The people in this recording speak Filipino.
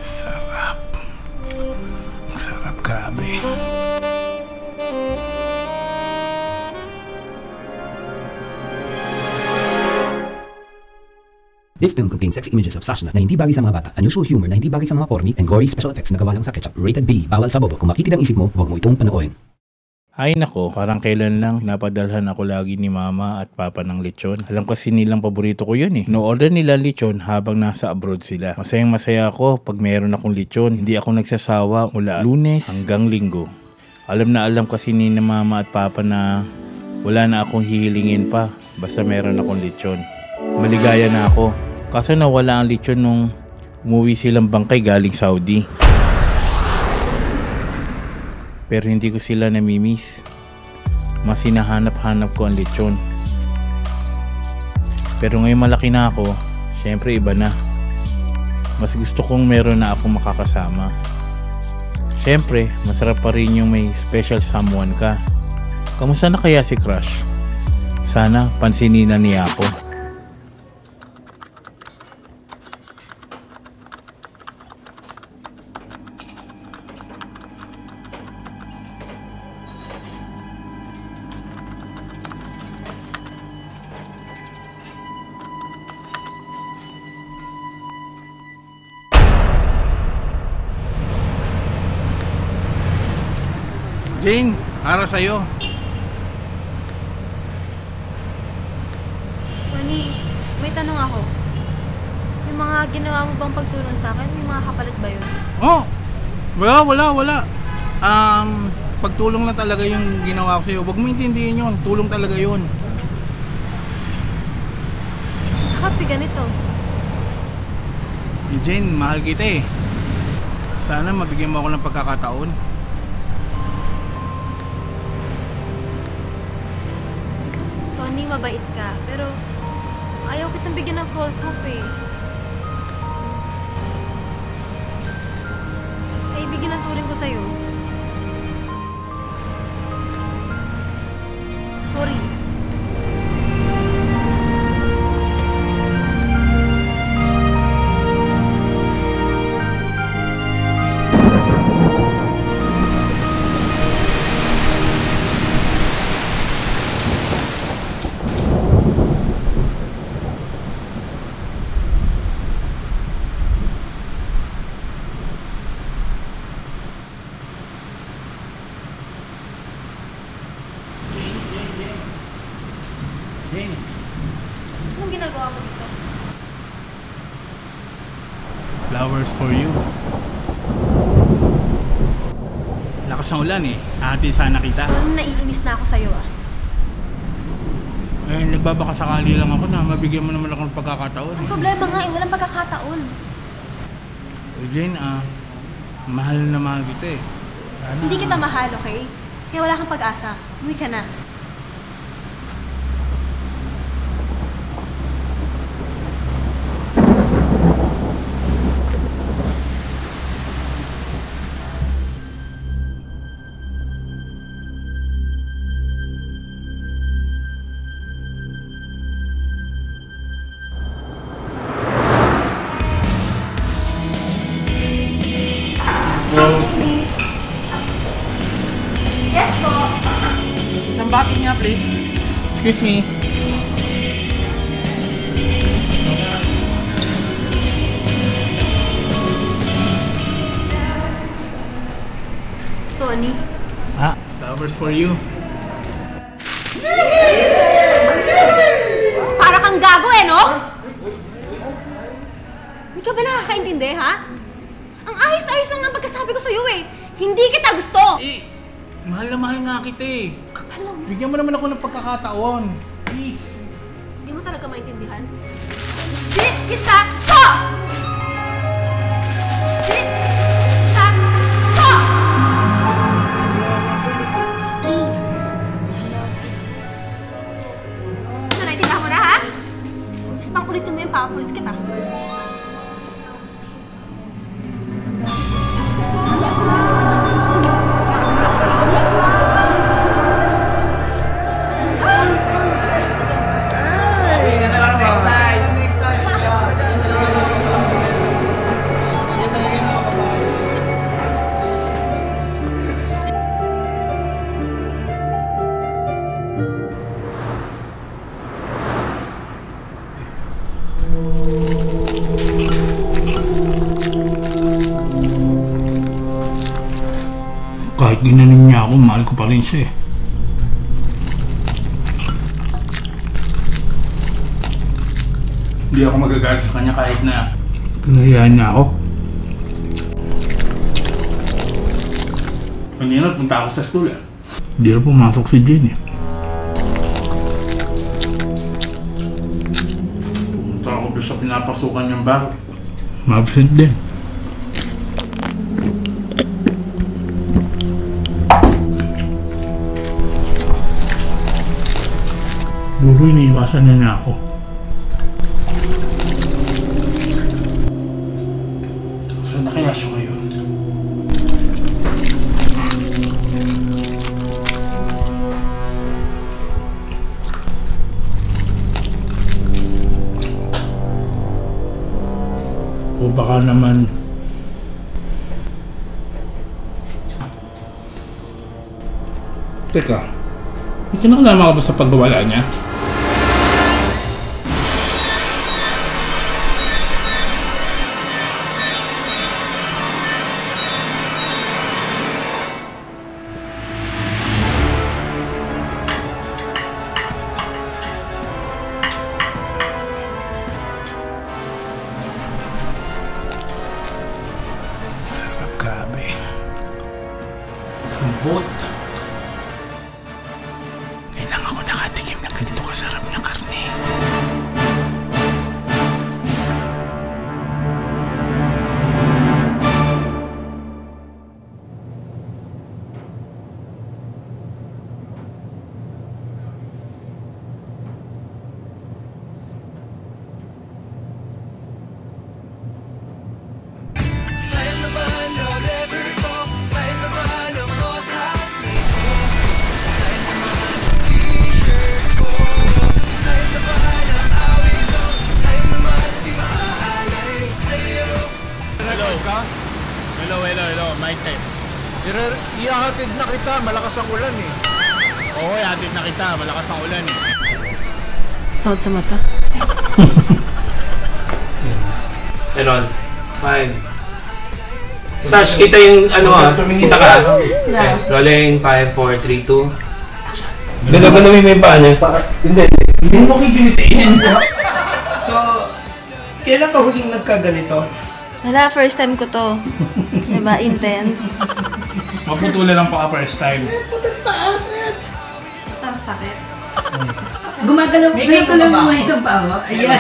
Sarap. Sarap, grabe. This film contains sexy images of Sashna na hindi bagay sa mga bata, unusual humor na hindi bagay sa mga porny, and gory special effects na gawa lang sa ketchup. Rated B. Bawal sa bobo. Kung makikita ang isip mo, huwag mo itong panoorin. Ay nako, parang kailan lang napadalhan ako lagi ni mama at papa ng lechon. Alam kasi nilang paborito ko yun eh. No-order nila lechon habang nasa abroad sila. Masayang masaya ako pag meron akong lechon. Hindi ako nagsasawa mula Lunes hanggang Linggo. Alam na alam kasi ni na mama at papa na wala na akong hihilingin pa basta meron akong lechon. Maligaya na ako. Kaso nawala ang lechon nung umuwi silang bangkay galing Saudi. Pero hindi ko sila namimiss. Mas hinahanap-hanap ko ang lechon. Pero ngayon malaki na ako, syempre iba na. Mas gusto kong meron na akong makakasama. Syempre, masarap pa rin yung may special someone ka. Kamusta na kaya si Crush? Sana pansinin na niya ako. Jane, para sa'yo. Tony, may tanong ako. Yung mga ginawa mo bang pagtulong sa akin, may mga kapalit ba yun? Oh, wala. Pagtulong lang talaga yung ginawa ko sa'yo. Huwag mo intindihin yun. Tulong talaga yun. Bakit ganito? Jane, mahal kita eh. Sana mabigyan mo ako ng pagkakataon. Tony, mabait ka, pero ayaw kitang bigyan ng false hope eh. Kaibigan ang turing ko sa'yo. Sorry. Jane, Anong ginagawa mo dito? flowers for you. Lakas ng ulan eh. Ate, sana kita. Tony, naiinis na ako sa'yo ah. Eh, nagbabaka sakali lang ako na mabigyan mo naman ako ng pagkakataon. Ang problema nga eh, walang pagkakataon. Jane, mahal na mahal kita eh. Sana... Hindi kita mahal, okay? Kaya wala kang pag-asa. Umuwi ka na. Yes po. Isang bucket nga, please. Excuse me. Tony. Flowers for you. Para kang gago eh, no? Hindi ka ba nakakaintindi, ha? Ang ayos-ayos lang ang pagkasabi ko sa'yo eh. Hindi kita gusto! Eh, mahal na mahal nga kita eh. Kapal lang. Bigyan mo naman ako ng pagkakataon. Please. Hindi mo talaga maintindihan? Hindi kita gusto! Hindi kita gusto! Ano, naintindihan mo na, ha? Kasi pang ulitin mo yung papapulis kita. Kahit ginanin niya ako, mahal ko pa rin siya eh. Hindi ako magagalit sa kanya kahit na pinahiyaan niya ako. Kanina punta ako sa school eh. Hindi na pumasok si Jenny. Pumunta ako doon sa pinapasukan niyang bar. Ma-absent din. Siguro iniiwasan niya ako. Saan na kaya siya ngayon? O baka naman teka, may kinakalaman ka ba sa pagwawala niya? Sarap, grabe. Lambot. Ngayon lang ako nakatikim ng ganito kasarap na karne. Hello, mic test. Ihahatid na kita, malakas ang ulan eh. Oo, ihatid na kita, malakas ang ulan eh. Sakit sa mata. Errol, 5. Sash, kita yung ano ha? Kita ka? Okay. Rolling, 5, 4, 3, 2. Gano'n mo yung paa niya? Hindi mo kikimitiin. So, kailan ka huling nagkaganito? Wala, first time ko to. Diba? Intense. Maputulan lang pa first time. Ang sakit. Gumagalaw ko lang yung isang paa mo. Ayan.